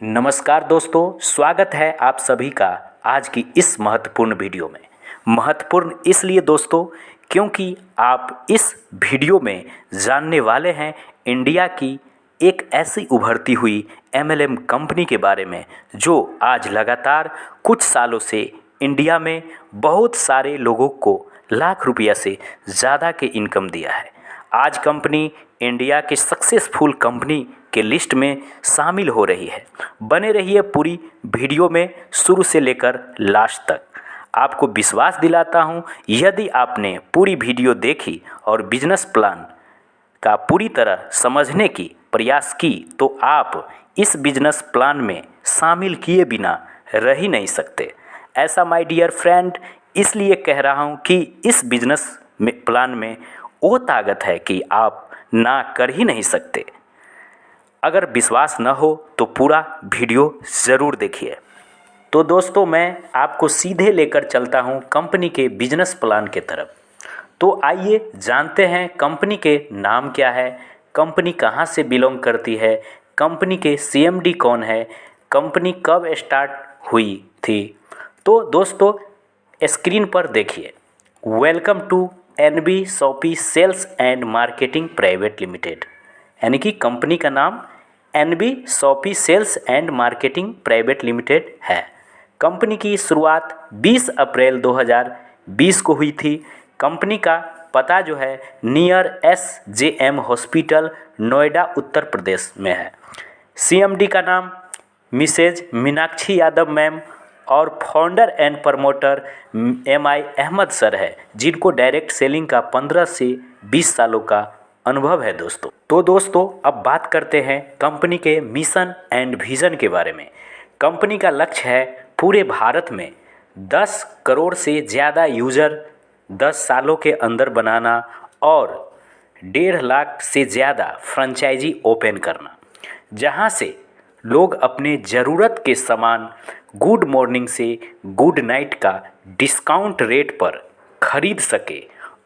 नमस्कार दोस्तों, स्वागत है आप सभी का आज की इस महत्वपूर्ण वीडियो में। महत्वपूर्ण इसलिए दोस्तों क्योंकि आप इस वीडियो में जानने वाले हैं इंडिया की एक ऐसी उभरती हुई एमएलएम कंपनी के बारे में जो आज लगातार कुछ सालों से इंडिया में बहुत सारे लोगों को लाख रुपया से ज़्यादा के इनकम दिया है। आज कंपनी इंडिया के सक्सेसफुल कंपनी के लिस्ट में शामिल हो रही है। बने रहिए पूरी वीडियो में शुरू से लेकर लास्ट तक। आपको विश्वास दिलाता हूं, यदि आपने पूरी वीडियो देखी और बिजनेस प्लान का पूरी तरह समझने की प्रयास की तो आप इस बिजनेस प्लान में शामिल किए बिना रह ही नहीं सकते। ऐसा माय डियर फ्रेंड इसलिए कह रहा हूं कि इस बिजनेस प्लान में वो ताकत है कि आप ना कर ही नहीं सकते। अगर विश्वास न हो तो पूरा वीडियो ज़रूर देखिए। तो दोस्तों मैं आपको सीधे लेकर चलता हूं कंपनी के बिजनेस प्लान के तरफ। तो आइए जानते हैं कंपनी के नाम क्या है, कंपनी कहां से बिलोंग करती है, कंपनी के सीएमडी कौन है, कंपनी कब स्टार्ट हुई थी। तो दोस्तों स्क्रीन पर देखिए, welcome to NB Shoppy sales and marketing private limited, यानी कि कंपनी का नाम NB Shoppy sales and marketing private limited है। कंपनी की शुरुआत 20 अप्रैल 2020 को हुई थी। कंपनी का पता जो है near SJM hospital Noida Uttar Pradesh में है। सीएमडी का नाम मिसेज मीनाक्षी यादव मैम और founder and promoter MI Ahmed sir है, जिनको डायरेक्ट सेलिंग का 15 से 20 सालों का अनुभव है दोस्तों। तो दोस्तों अब बात करते हैं कंपनी के मिशन एंड विज़न के बारे में। कंपनी का लक्ष्य है पूरे भारत में 10 करोड़ से ज़्यादा यूज़र 10 सालों के अंदर बनाना और 1.5 लाख से ज़्यादा फ्रेंचाइजी ओपन करना, जहां से लोग अपने ज़रूरत के सामान गुड मॉर्निंग से गुड नाइट का डिस्काउंट रेट पर खरीद सके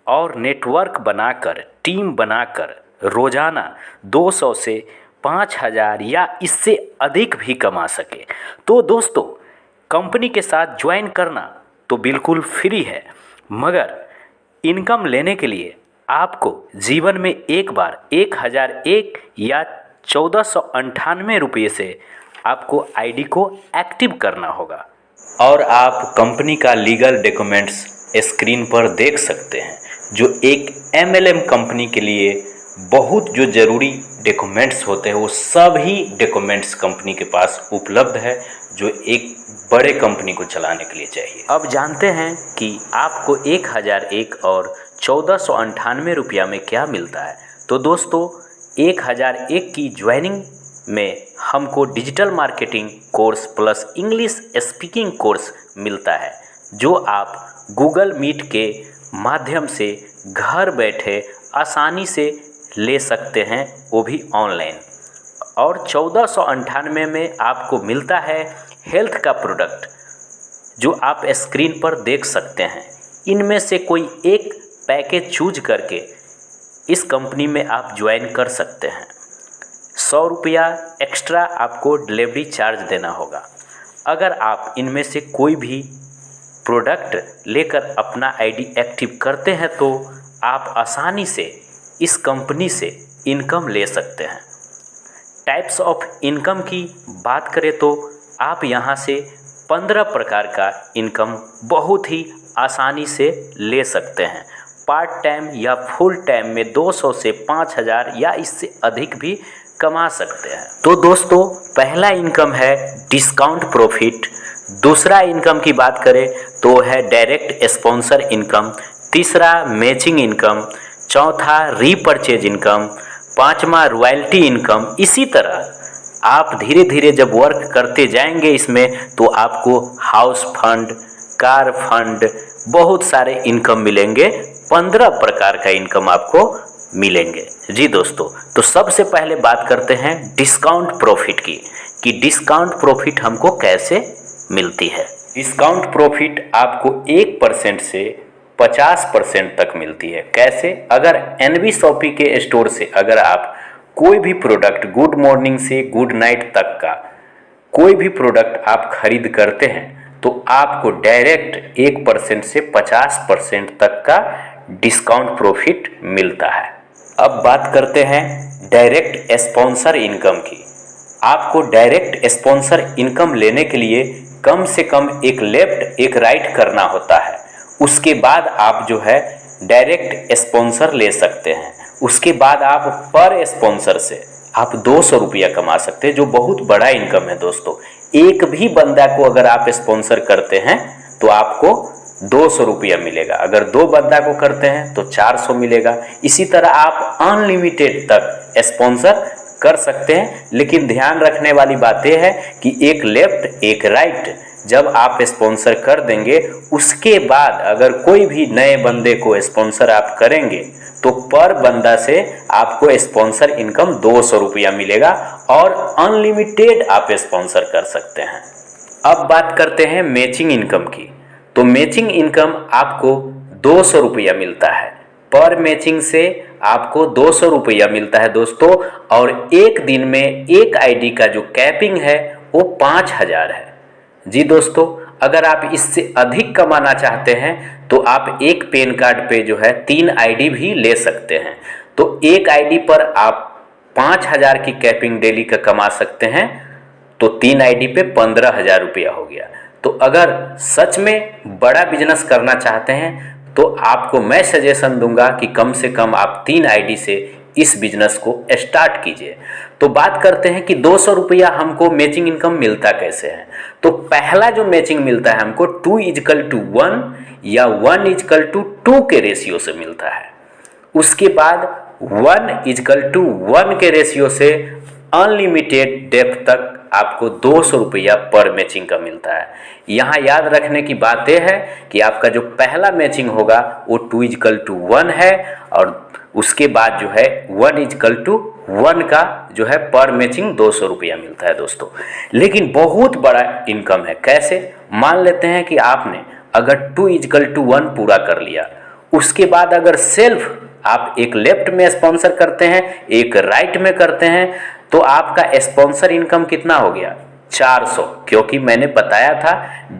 और नेटवर्क बनाकर टीम बनाकर रोज़ाना 200 से 5000 या इससे अधिक भी कमा सके। तो दोस्तों कंपनी के साथ ज्वाइन करना तो बिल्कुल फ्री है, मगर इनकम लेने के लिए आपको जीवन में एक बार 1001 या 1498 रुपये से आपको आईडी को एक्टिव करना होगा। और आप कंपनी का लीगल डॉक्यूमेंट्स स्क्रीन पर देख सकते हैं, जो एक एमएलएम कंपनी के लिए बहुत जो ज़रूरी डॉक्यूमेंट्स होते हैं वो सभी डॉक्यूमेंट्स कंपनी के पास उपलब्ध है, जो एक बड़े कंपनी को चलाने के लिए चाहिए। अब जानते हैं कि आपको 1001 और 1498 रुपया में क्या मिलता है। तो दोस्तों 1001 की ज्वाइनिंग में हमको digital marketing course plus English speaking course मिलता है, जो आप गूगल मीट के माध्यम से घर बैठे आसानी से ले सकते हैं, वो भी ऑनलाइन। और 1498 में आपको मिलता है हेल्थ का प्रोडक्ट, जो आप स्क्रीन पर देख सकते हैं। इनमें से कोई एक पैकेज चूज करके इस कंपनी में आप ज्वाइन कर सकते हैं। 100 रुपया एक्स्ट्रा आपको डिलीवरी चार्ज देना होगा। अगर आप इनमें से कोई भी प्रोडक्ट लेकर अपना आईडी एक्टिव करते हैं तो आप आसानी से इस कंपनी से इनकम ले सकते हैं। टाइप्स ऑफ इनकम की बात करें तो आप यहां से 15 प्रकार का इनकम बहुत ही आसानी से ले सकते हैं। पार्ट टाइम या फुल टाइम में 200 से 5000 या इससे अधिक भी कमा सकते हैं। तो दोस्तों पहला इनकम है डिस्काउंट प्रॉफिट। दूसरा इनकम की बात करें तो है डायरेक्ट स्पॉन्सर इनकम। तीसरा मैचिंग इनकम। चौथा रीपरचेज इनकम। पांचवा रॉयल्टी इनकम। इसी तरह आप धीरे धीरे जब वर्क करते जाएंगे इसमें तो आपको हाउस फंड, कार फंड, बहुत सारे इनकम मिलेंगे। 15 प्रकार का इनकम आपको मिलेंगे। जी दोस्तों, तो सबसे पहले बात करते हैं डिस्काउंट प्रॉफिट की, कि डिस्काउंट प्रॉफिट हमको कैसे मिलती है। डिस्काउंट प्रॉफिट आपको 1% से 50% तक मिलती है। कैसे? अगर एनबी शॉपी के स्टोर से अगर आप कोई भी प्रोडक्ट गुड मॉर्निंग से गुड नाइट तक का कोई भी प्रोडक्ट आप खरीद करते हैं तो आपको डायरेक्ट 1% से 50% तक का डिस्काउंट प्रॉफिट मिलता है। अब बात करते हैं डायरेक्ट स्पॉन्सर इनकम की। आपको डायरेक्ट स्पॉन्सर इनकम लेने के लिए कम से कम एक लेफ्ट एक राइट करना होता है। उसके बाद आप जो है डायरेक्ट स्पॉन्सर ले सकते हैं। उसके बाद आप पर स्पॉन्सर से आप 200 रुपया कमा सकते हैं, जो बहुत बड़ा इनकम है दोस्तों। एक भी बंदा को अगर आप स्पॉन्सर करते हैं तो आपको 200 रुपया मिलेगा। अगर 2 बंदा को करते हैं तो 400 मिलेगा। इसी तरह आप अनलिमिटेड तक स्पॉन्सर कर सकते हैं। लेकिन ध्यान रखने वाली बात यह है कि एक लेफ्ट एक राइट जब आप स्पॉन्सर कर देंगे, उसके बाद अगर कोई भी नए बंदे को स्पॉन्सर आप करेंगे तो पर बंदा से आपको स्पॉन्सर इनकम 200 रुपया मिलेगा और अनलिमिटेड आप स्पॉन्सर कर सकते हैं। अब बात करते हैं मैचिंग इनकम की। तो मैचिंग इनकम आपको 200 रुपया मिलता है। पर मैचिंग से आपको 200 रुपया मिलता है दोस्तों। और एक दिन में एक आईडी का जो कैपिंग है वो 5000 है। जी दोस्तों, अगर आप इससे अधिक कमाना चाहते हैं तो आप एक पैन कार्ड पे जो है 3 आईडी भी ले सकते हैं। तो एक आईडी पर आप 5000 की कैपिंग डेली का कमा सकते हैं, तो 3 आईडी पे 15,000 रुपया हो गया। तो अगर सच में बड़ा बिजनेस करना चाहते हैं तो आपको मैं सजेशन दूंगा कि कम से कम आप 3 आईडी से इस बिजनेस को स्टार्ट कीजिए। तो बात करते हैं कि 200 रुपया हमको मैचिंग इनकम मिलता कैसे है। तो पहला जो मैचिंग मिलता है हमको 2:1 या 1:2 के रेशियो से मिलता है। उसके बाद 1:1 के रेशियो से अनलिमिटेड डेप्थ तक आपको 200 रुपया पर मैचिंग का मिलता है। यहाँ याद रखने की बात यह है कि आपका जो पहला मैचिंग होगा वो 2:1 है और उसके बाद जो है 1:1 का जो है पर मैचिंग 200 रुपया मिलता है दोस्तों। लेकिन बहुत बड़ा इनकम है। कैसे? मान लेते हैं कि आपने अगर 2:1 पूरा कर लिया, उसके बाद अगर सेल्फ आप एक लेफ्ट में स्पॉन्सर करते हैं एक राइट में करते हैं तो आपका स्पॉन्सर इनकम कितना हो गया? 400। क्योंकि मैंने बताया था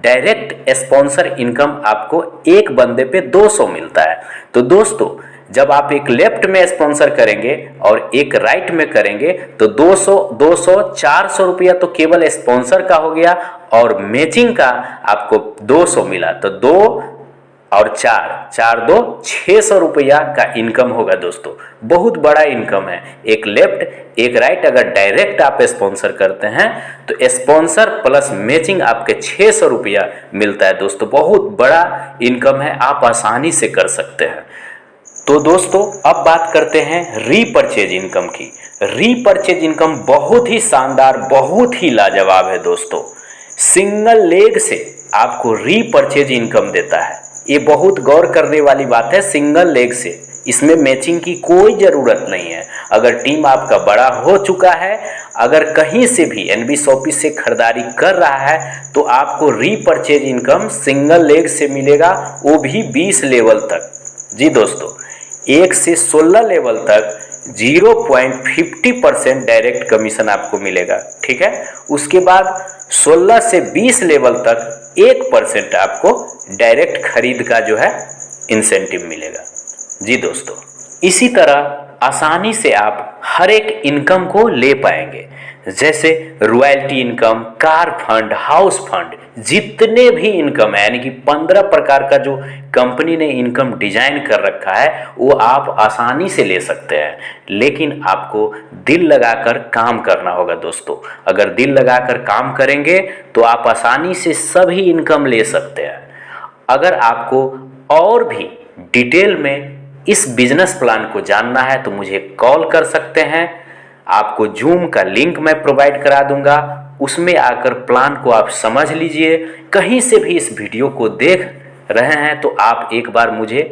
डायरेक्ट स्पॉन्सर इनकम आपको एक बंदे पे 200 मिलता है। तो दोस्तों, जब आप एक लेफ्ट में स्पॉन्सर करेंगे और एक राइट में करेंगे तो 200 400 रुपया तो केवल स्पॉन्सर का हो गया और मैचिंग का आपको 200 मिला। तो 2 और 4 2 600 रुपया का इनकम होगा दोस्तों। बहुत बड़ा इनकम है। एक लेफ्ट एक राइट अगर डायरेक्ट आप स्पॉन्सर करते हैं तो स्पॉन्सर प्लस मैचिंग आपके 600 रुपया मिलता है दोस्तों। बहुत बड़ा इनकम है, आप आसानी से कर सकते हैं। तो दोस्तों, अब बात करते हैं रीपरचेज इनकम की। रीपरचेज इनकम बहुत ही शानदार बहुत ही लाजवाब है दोस्तों। सिंगल लेग से आपको रीपरचेज इनकम देता है। ये बहुत गौर करने वाली बात है। सिंगल लेग से इसमें मैचिंग की कोई ज़रूरत नहीं है। अगर टीम आपका बड़ा हो चुका है, अगर कहीं से भी एनबी शॉपी से खरीदारी कर रहा है तो आपको रीपरचेज इनकम सिंगल लेग से मिलेगा, वो भी 20 लेवल तक। जी दोस्तों, 1 से 16 लेवल तक 0.50% डायरेक्ट कमीशन आपको मिलेगा। ठीक है। उसके बाद 16 से 20 लेवल तक 1% आपको डायरेक्ट खरीद का जो है इंसेंटिव मिलेगा। जी दोस्तों, इसी तरह आसानी से आप हर एक इनकम को ले पाएंगे, जैसे royalty income, car fund, house fund, जितने भी इनकम है, यानी कि 15 प्रकार का जो कंपनी ने इनकम डिजाइन कर रखा है वो आप आसानी से ले सकते हैं। लेकिन आपको दिल लगाकर काम करना होगा दोस्तों। अगर दिल लगाकर काम करेंगे तो आप आसानी से सभी इनकम ले सकते हैं। अगर आपको और भी डिटेल में इस बिजनेस प्लान को जानना है तो मुझे कॉल कर सकते हैं। आपको जूम का लिंक मैं प्रोवाइड करा दूंगा, उसमें आकर प्लान को आप समझ लीजिए। कहीं से भी इस वीडियो को देख रहे हैं तो आप एक बार मुझे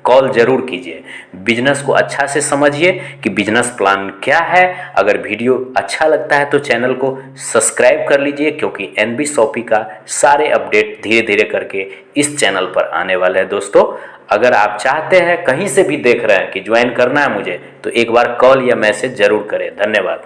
कॉल ज़रूर कीजिए। बिजनेस को अच्छा से समझिए कि बिजनेस प्लान क्या है। अगर वीडियो अच्छा लगता है तो चैनल को सब्सक्राइब कर लीजिए, क्योंकि एनबी शॉपी का सारे अपडेट धीरे धीरे करके इस चैनल पर आने वाले हैं दोस्तों। अगर आप चाहते हैं, कहीं से भी देख रहे हैं कि ज्वाइन करना है मुझे, तो एक बार कॉल या मैसेज ज़रूर करें। धन्यवाद।